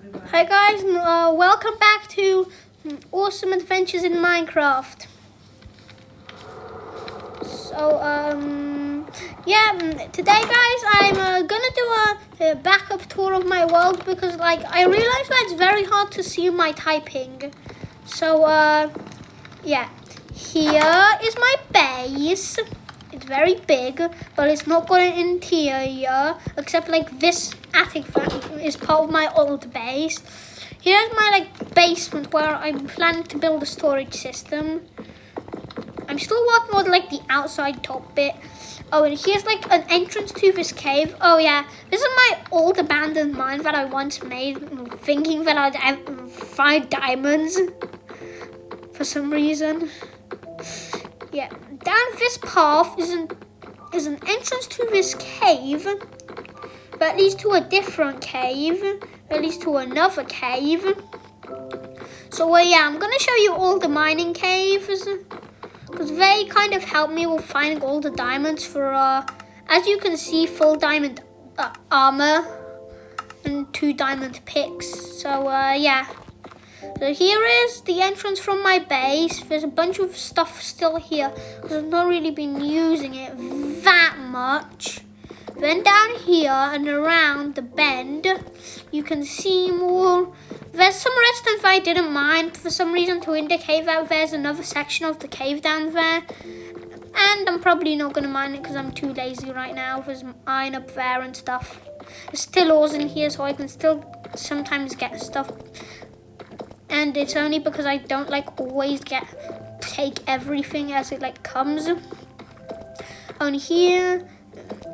Hi guys, and welcome back to Awesome Adventures in Minecraft. So, today guys, I'm gonna do a backup tour of my world because I realized that it's very hard to see my typing. So, here is my base. It's very big, but it's not got an interior, except this attic is part of my old base. Here's my basement where I'm planning to build a storage system. I'm still working on the outside top bit. Oh, and here's an entrance to this cave. Oh yeah, this is my old abandoned mine that I once made, thinking that I'd find diamonds for some reason. Yeah, down this path is an entrance to this cave that leads to a different cave that leads to another cave. So I'm gonna show you all the mining caves because they kind of help me with finding all the diamonds for as you can see, full diamond armor and 2 diamond picks. So So here is the entrance from my base. There's a bunch of stuff still here because I've not really been using it that much. Then down here and around the bend, you can see more. There's some redstone that I didn't mine for some reason to indicate that there's another section of the cave down there. And I'm probably not going to mine it because I'm too lazy right now. There's iron up there and stuff. There's still ores in here, so I can still sometimes get stuff. And it's only because I don't always take everything as it comes. On here,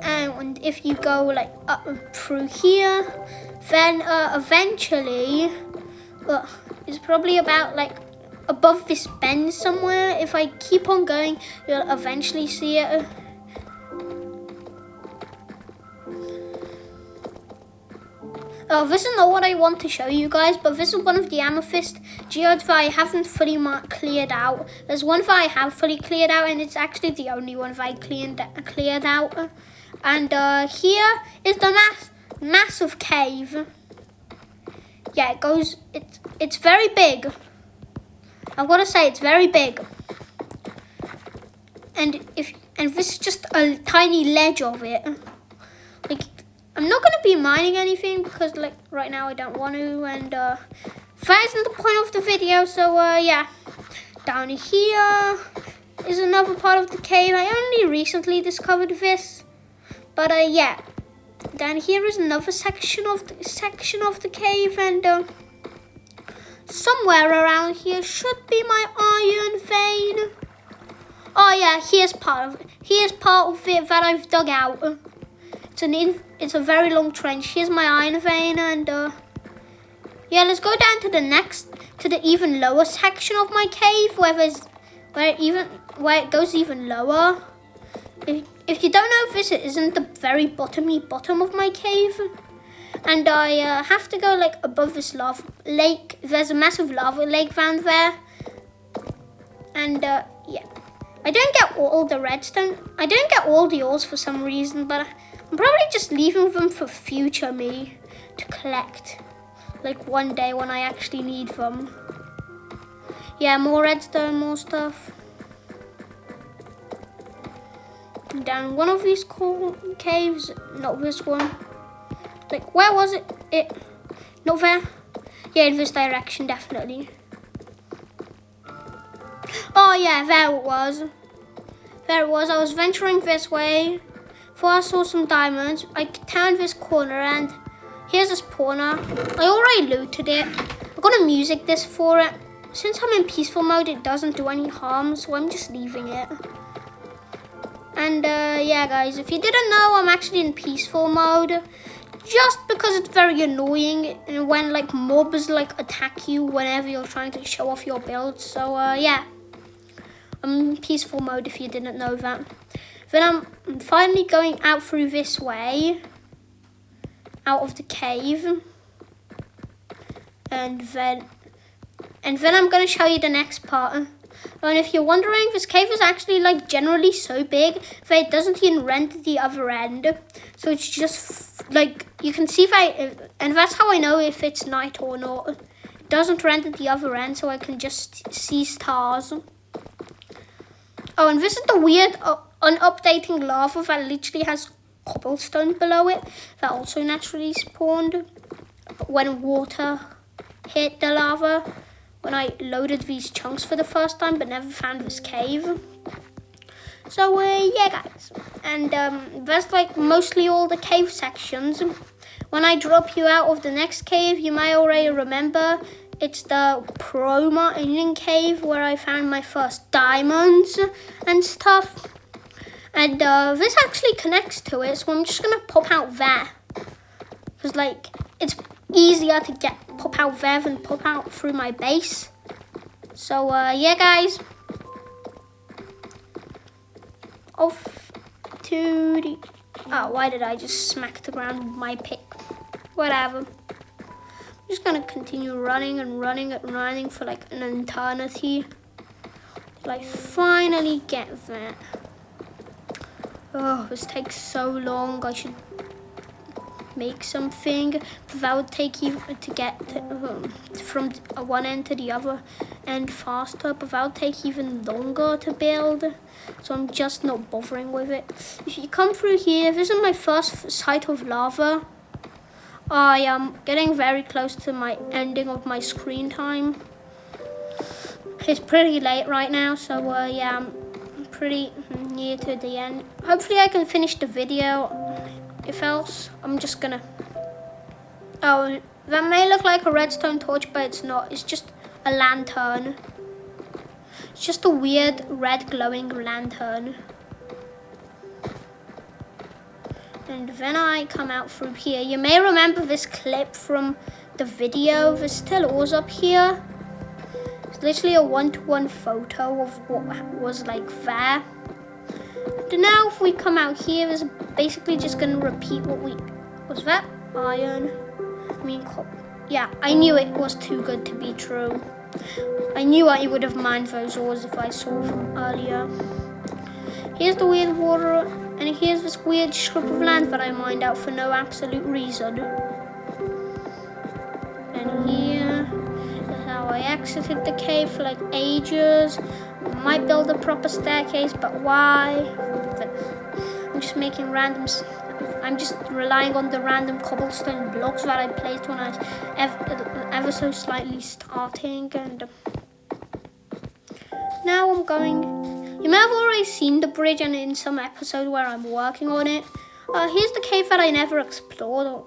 and if you go up through here, then eventually, it's probably about above this bend somewhere. If I keep on going, you'll eventually see it. Oh, this is not what I want to show you guys, but this is one of the amethyst geodes that I haven't fully cleared out. There's one that I have fully cleared out, and it's actually the only one that I cleared out. And here is the massive cave. Yeah, it's very big. I've got to say, it's very big. And this is just a tiny ledge of it. I'm not going to be mining anything because right now I don't want to, and that isn't the point of the video. So down here is another part of the cave. I only recently discovered this, but down here is another section of the cave, and somewhere around here should be my iron vein. Oh yeah, here's part of it that I've dug out. It's a very long trench. Here's my iron vein, and let's go down to the even lower section of my cave where it goes even lower. If you don't know, this isn't the very bottom of my cave, and I have to go above this lava lake. There's a massive lava lake down there, and I don't get all the redstone. I don't get all the ores for some reason, but I'm probably just leaving them for future me to collect. One day when I actually need them. Yeah, more redstone, more stuff. Down one of these caves, not this one. Where was it? Not there? Yeah, in this direction, definitely. Oh yeah, there it was. I was venturing this way. Before I saw some diamonds, I turned this corner and here's a spawner. I already looted it. I'm gonna music this for it. Since I'm in peaceful mode, it doesn't do any harm, so I'm just leaving it. And guys, if you didn't know, I'm actually in peaceful mode. Just because it's very annoying when mobs attack you whenever you're trying to show off your build. So I'm in peaceful mode if you didn't know that. Then I'm finally going out through this way, out of the cave, and then I'm going to show you the next part. And if you're wondering, this cave is actually like generally so big that it doesn't even render the other end. So it's just like, you can see that, and that's how I know if it's night or not. It doesn't render the other end, so I can just see stars. Oh, and this is the weird unupdating lava that literally has cobblestone below it that also naturally spawned when water hit the lava. When I loaded these chunks for the first time, but never found this cave. So yeah, guys, and that's like mostly all the cave sections. When I drop you out of the next cave, you may already remember it's the Pro Mining Cave where I found my first diamonds and stuff. And this actually connects to it, so I'm just gonna pop out there. Because like, it's easier to pop out there than pop out through my base. So yeah, guys. Off to the... Oh, why did I just smack the ground with my pick? Whatever. I'm just gonna continue running and running and running for like an eternity till I finally get there. Oh, this takes so long. I should make something that would take you to get from one end to the other end faster, but that would take even longer to build. So I'm just not bothering with it. If you come through here, this is my first sight of lava. I am getting very close to my ending of my screen time. It's pretty late right now, so yeah, I'm pretty near to the end. Hopefully I can finish the video. If else, I'm just gonna... Oh, that may look like a redstone torch, but it's not. It's just a lantern. It's just a weird red glowing lantern. And then I come out through here. You may remember this clip from the video. There's still ores up here. It's literally a one-to-one photo of what was like there. And now if we come out here, it's basically just going to repeat what we... Was that iron? I mean, yeah, I knew it was too good to be true. I knew I would have mined those ores if I saw them earlier. Here's the weird water, and here's this weird strip of land that I mined out for no absolute reason. And here is how I exited the cave for like ages. Might build a proper staircase, but why? I'm just making I'm just relying on the random cobblestone blocks that I placed when I was ever so slightly starting. And now I'm going... You may have already seen the bridge and in some episode where I'm working on it. Here's the cave that I never explored.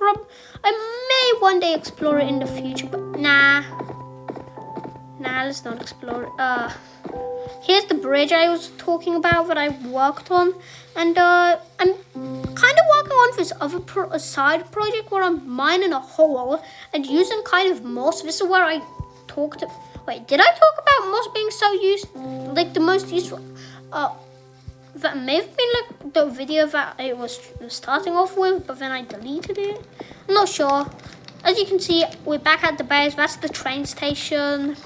I may one day explore it in the future, but nah, let's not explore it. Here's the bridge I was talking about that I worked on, and I'm kind of working on this other side project where I'm mining a hole and using kind of moss. This is where I talked. Wait, did I talk about moss being so like the most useful? That may have been like the video that I was starting off with, but then I deleted it. I'm not sure. As you can see, we're back at the base. That's the train station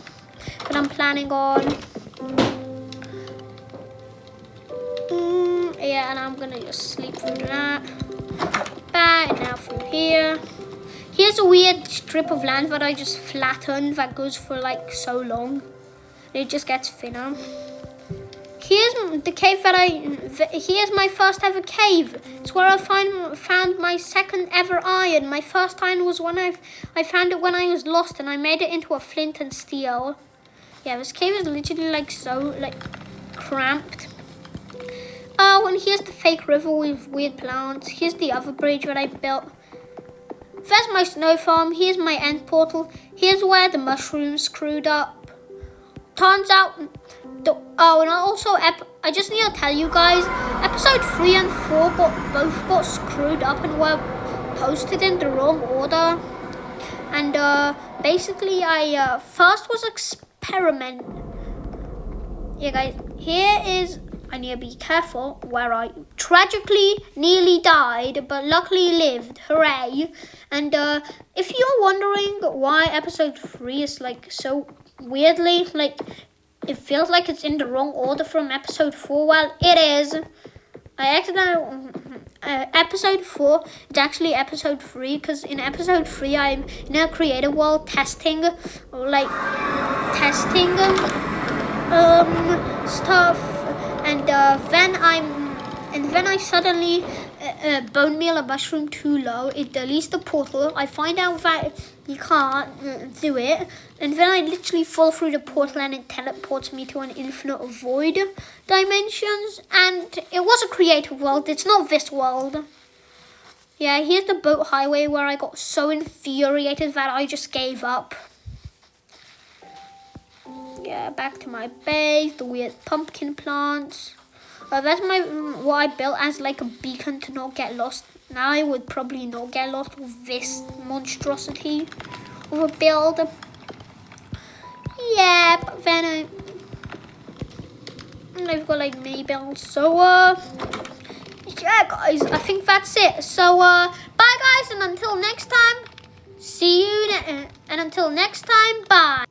that I'm planning on. Yeah, and I'm gonna just sleep through that. Back, and now through here. Here's a weird strip of land that I just flattened that goes for like so long. And it just gets thinner. Here's the cave here's my first ever cave. It's where I found my second ever iron. My first iron was when I found it when I was lost, and I made it into a flint and steel. Yeah, this cave is literally like so like cramped. Oh, and here's the fake river with weird plants. Here's the other bridge that I built. There's my snow farm. Here's my end portal. Here's where the mushrooms screwed up. Turns out... and also, I just need to tell you guys, episode 3 and 4 both got screwed up and were posted in the wrong order. And basically, I first was experiment. Yeah, guys, here is... I need to be careful, where I tragically nearly died, but luckily lived. Hooray. And if you're wondering why episode 3 is like so weirdly, like It feels like it's in the wrong order from episode 4. Well, it is. I accidentally... episode 4, it's actually episode 3, because in episode 3 I'm in a creative world testing stuff, and then I suddenly bone meal a mushroom too low. It deletes the portal. I find out that you can't do it, and then I literally fall through the portal and it teleports me to an infinite void dimensions. And it was a creative world. It's not this world. Yeah, here's the boat highway where I got so infuriated that I just gave up. Yeah, back to my base, the weird pumpkin plants. That's what I built as like a beacon to not get lost. Now I would probably not get lost with this monstrosity of a build. Yeah, but then I've got like mini builds. So yeah guys, I think that's it. So bye guys, and until next time, see you and until next time, bye.